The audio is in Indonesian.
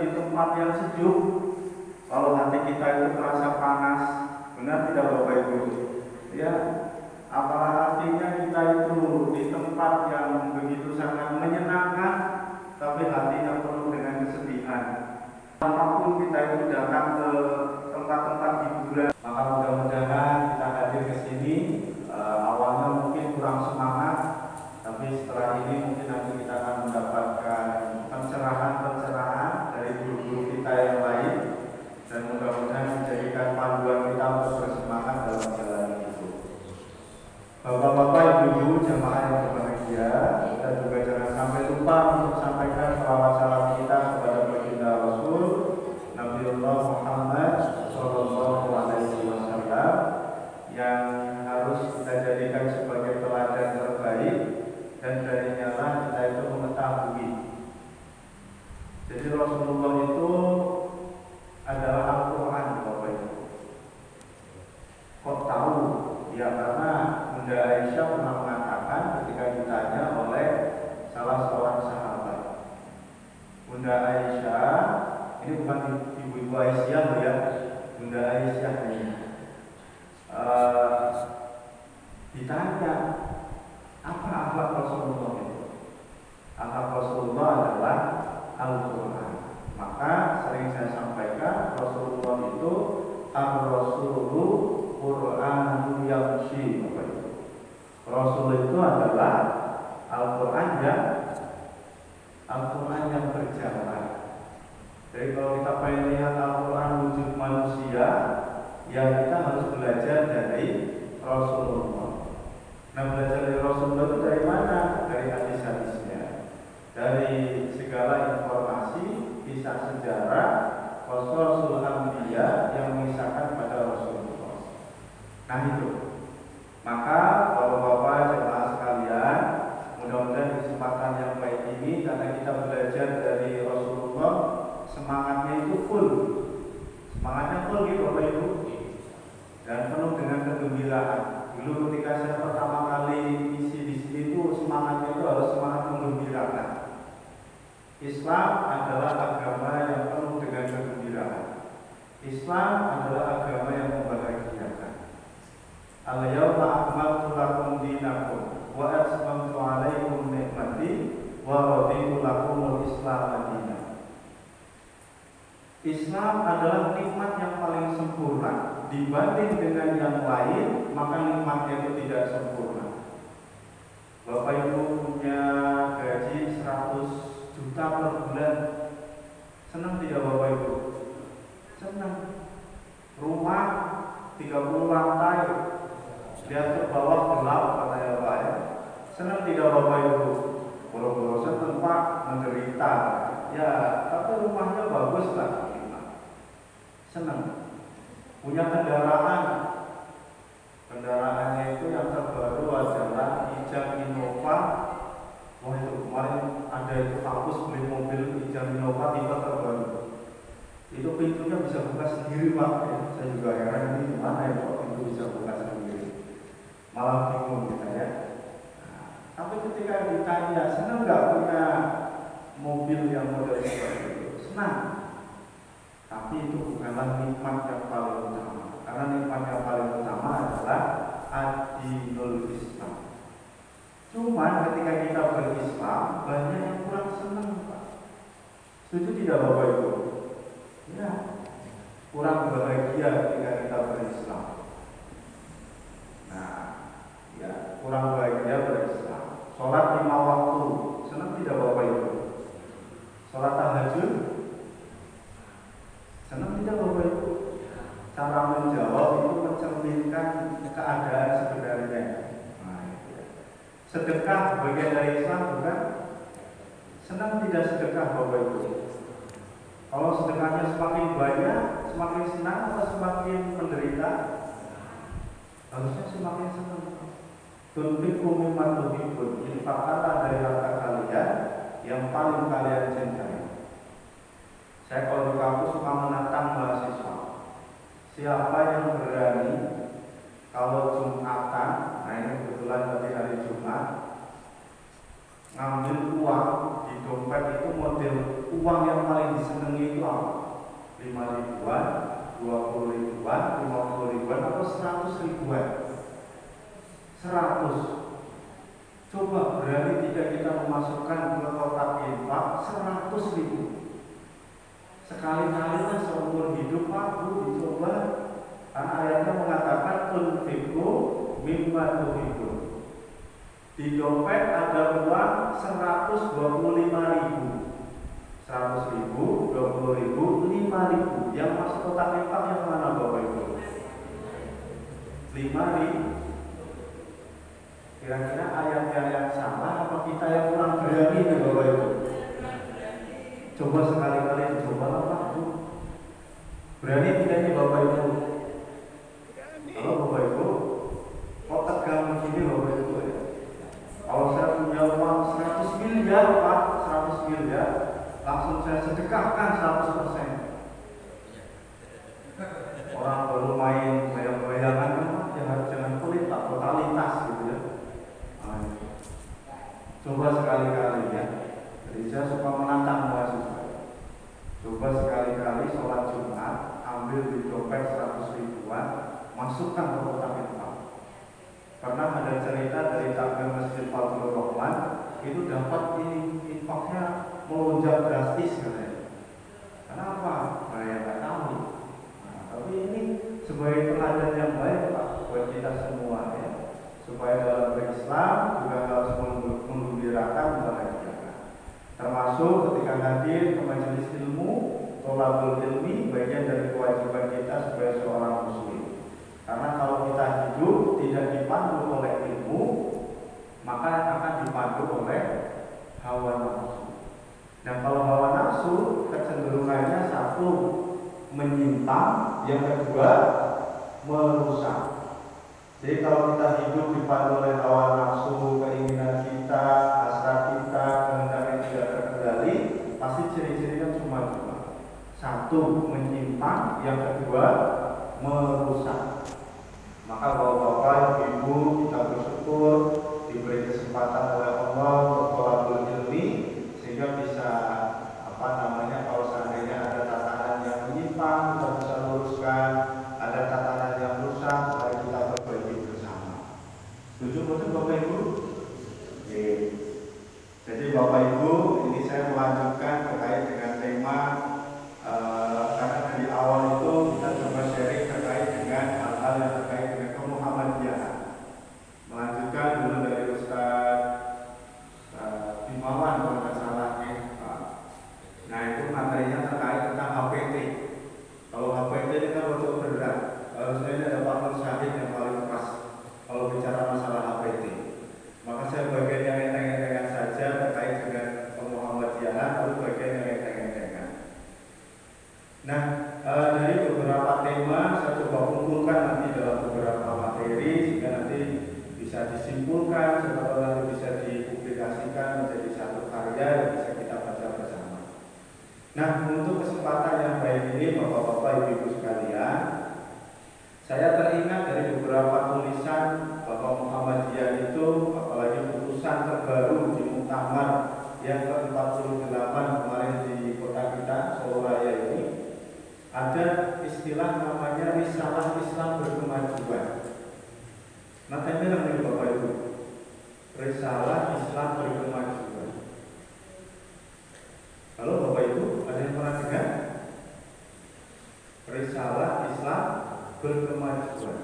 di tempat yang sejuk, kalau hati kita itu terasa panas, benar tidak Bapak Ibu? Ya, apalah artinya kita itu di tempat yang begitu sangat menyenangkan, tapi hatinya penuh dengan kesedihan. Apapun kita itu datang ke tempat-tempat hiburan, maka mudah-mudahan kita hadir ke sini. Awalnya mungkin kurang semangat, tapi setelah ini mungkin nanti kita akan mendapatkan pencerahan-pencerahan dari guru-guru kita yang lain, dan mudah-mudahan menjadikan panduan kita untuk bersemangat dalam jalan itu. Bapak-bapak, ibu-ibu, jamaah yang berbahagia, kita juga jangan sampai lupa untuk sampaikan selawat salam kita kepada baginda Rasul Nabiullah Muhammad Sallallahu Alaihi Wasallam yang harus kita jadikan sebagai teladan terbaik, dan darinya lah kita itu mengetahui. Jadi Rasulullah itu adalah Al-Quran, Bapak Ibu. Kok tahu? Ya karena Bunda Aisyah pernah mengatakan ketika ditanya oleh salah seorang sahabat. Bunda Aisyah, ini bukan ibu-ibu Aisyah ya, Bunda Aisyah ini ditanya apa akhlak Rasulullah itu? Akhlak Rasulullah adalah Al-Quran. Maka sering saya sampaikan Rasulullah itu Ar-Rasulu Qur'anun Yamshi. Rasul itu adalah Al-Quran yang berjalan. Jadi kalau kita pengen lihat Al-Quran wujud manusia, ya kita harus belajar dari Rasulullah. Nah, belajar dari Rasulullah itu dari mana? Dari hadis-hadisnya, dari segala informasi, kisah sejarah Rasul Anbiya yang mengisahkan pada Rasulullah. Nah itu. Maka bapak-bapak jemaah sekalian, mudah-mudahan di kesempatan yang baik ini karena kita belajar dari Rasulullah, semangatnya itu full. Semangatnya full gitu Bapak Ibu. Dan penuh dengan kegembiraan. Dulu ketika saya pertama kali isi di sini itu semangatnya itu harus semangat menggembirakan. Islam adalah agama yang penuh dengan kegembiraan. Islam adalah agama yang membahagiakan. Al-yawma akmaltu lakum dinakum wa atmamtu alaikum ni'mati wa raditu lakumul Islam dinan. Islam adalah nikmat yang paling sempurna. Dibanding dengan yang lain, maka nikmatnya itu tidak sempurna. Bapak Ibu punya gaji 100 juta per bulan, senang tidak Bapak Ibu? Senang. Rumah 30 lantai, lihat ke bawah gelap katanya Pak ya. Senang tidak Bapak Ibu? Boro-boro senang Pak, menderita. Ya, tapi rumahnya bagus lah. Senang. Punya kendaraannya itu yang terbaru adalah Ijam Innova. Wah itu kemarin ada itu kampus beli mobil Ijam Innova tipe terbaru. Itu pintunya bisa buka sendiri Pak ya. Saya juga heran ini gimana ya kok pintu bisa buka sendiri. Malah bingung kita ya. Nah, tapi ketika ditanya senang nggak punya mobil yang model seperti itu? Senang. Tapi itu bukanlah nikmat yang paling utama. Karena nikmat yang paling utama adalah ad-dinul Islam. Cuman ketika kita berislam, banyak yang kurang senang Pak. Setuju tidak Bapak Ibu? Ya, kurang bahagia ketika kita berislam. Nah, ya kurang bahagia berislam. Sholat 5 waktu, senang tidak Bapak Ibu? Sholat tahajud, senang tidak Bapak Ibu? Cara menjawab itu mencerminkan keadaan sebenarnya. Nah, itu ya. Sedekah bagian dari Islam bukan? Senang tidak sedekah Bapak Ibu? Kalau sedekahnya semakin banyak, semakin senang atau semakin menderita? Harusnya semakin senang. Tunfiqu mimma tuhibbun, infakkanlah dari harta kalian yang paling kalian cintai. Saya kalau di kampus suka menantang mahasiswa. Siapa yang berani kalau Jumatan, nah ini kebetulan tadi hari Jumat, ngambil uang di dompet itu model uang yang paling disenangi itu apa? 5 ribuan, 20 ribuan, 50 ribuan, atau 100 ribuan? 100. Coba berani tidak kita memasukkan ke kotak infak 100 ribu. Sekali-kalinya seumur hidup aku dicoba. Karena ayatnya mengatakan tunfiqu mimma tuhibbu. Di dompet ada uang 125 ribu. 100 ribu, 20 ribu, 5 ribu. Yang masuk kotak infak yang mana Bapak Ibu? 5 ribu. Kira-kira ayatnya yang salah apa kita yang kurang berani nih Bapak Ibu? Coba sekali-kali dicoba Bapak Ibu. Berani tidak nih Bapak Ibu? Kalau Bapak Ibu, kok tegang begini Bapak Ibu ya? Kalau saya punya uang 100 miliar Pak, 100 miliar, langsung saya sedekahkan 100%. Orang baru main bayang-bayangan kan, jangan pelit Pak, totalitas gitu ya. Coba sekali-kali ya. Jadi saya suka menantang mahasiswa. Coba sekali-kali sholat Jumat, ambil di dompet 100 ribuan, masukkan ke kotak infak. Pernah ada cerita dari takmir Masjid Fadlur Rahman, itu dapat infaknya melonjak drastis katanya. Kenapa? Nah ya nggak tahu. Nah, tapi ini sebagai teladan yang baik Pak buat kita semua ya. Supaya dalam Islam juga harus menggembirakan, membahagiakan. Termasuk ketika hadir ke majelis ilmu, tholabul ilmi, bagian dari kewajiban kita sebagai seorang muslim. Karena kalau kita hidup tidak dipandu oleh ilmu, maka akan dipandu oleh hawa nafsu. Dan kalau hawa nafsu kecenderungannya satu menyimpang, yang kedua merusak. Jadi kalau kita hidup dipandu oleh hawa nafsu, keinginan kita, hasrat kita, kehendak yang tidak terkendali, pasti ciri-cirinya cuma dua. Satu menyimpang, yang kedua merusak. Maka bapak-bapak, ibu, kita bersyukur diberi kesempatan oleh Allah untuk tholabul ilmi, sehingga bisa kalau seandainya ada tatanan yang menyimpang, kita bisa luruskan. Ada tatanan yang rusak, mari kita perbaiki bersama. Setuju betul Bapak Ibu? Oke. Jadi Bapak Ibu, ini saya melanjutkan terkait dengan tema karena dari awal itu kita coba sharing terkait dengan hal-hal yang terkait dengan kemuhammadiyahan. Melanjutkan dulu dari Ustaz Bimawan kalau tidak salah Nah itu materinya terkait tentang HPT. Kalau HPT ini kan untuk berat. Harusnya ini ada Pak Nur Syahid yang paling pas kalau bicara masalah HPT. Maka saya bagian yang enteng-entengan saja terkait dengan kemuhammadiyahan, lalu bagian yang enteng-entengan. Nah, dari beberapa tema saya coba kumpulkan nanti dalam beberapa materi sehingga nanti bisa disimpulkan, serta nanti bisa dipublikasikan menjadi satu karya yang bisa kita baca bersama. Nah, untuk kesempatan yang baik ini Bapak-bapak, Ibu-ibu sekalian, saya teringat dari beberapa tulisan bahwa Muhammadiyah itu, apalagi putusan terbaru di Muktamar yang ke-48 kemarin di kota kita, Solo Raya ini, ada istilah namanya Risalah Islam Berkemajuan. Nah, ini namanya Bapak Ibu, Risalah Islam Berkemajuan. Halo Bapak Ibu, ada yang pernah dengar? Risalah Islam Berkemajuan.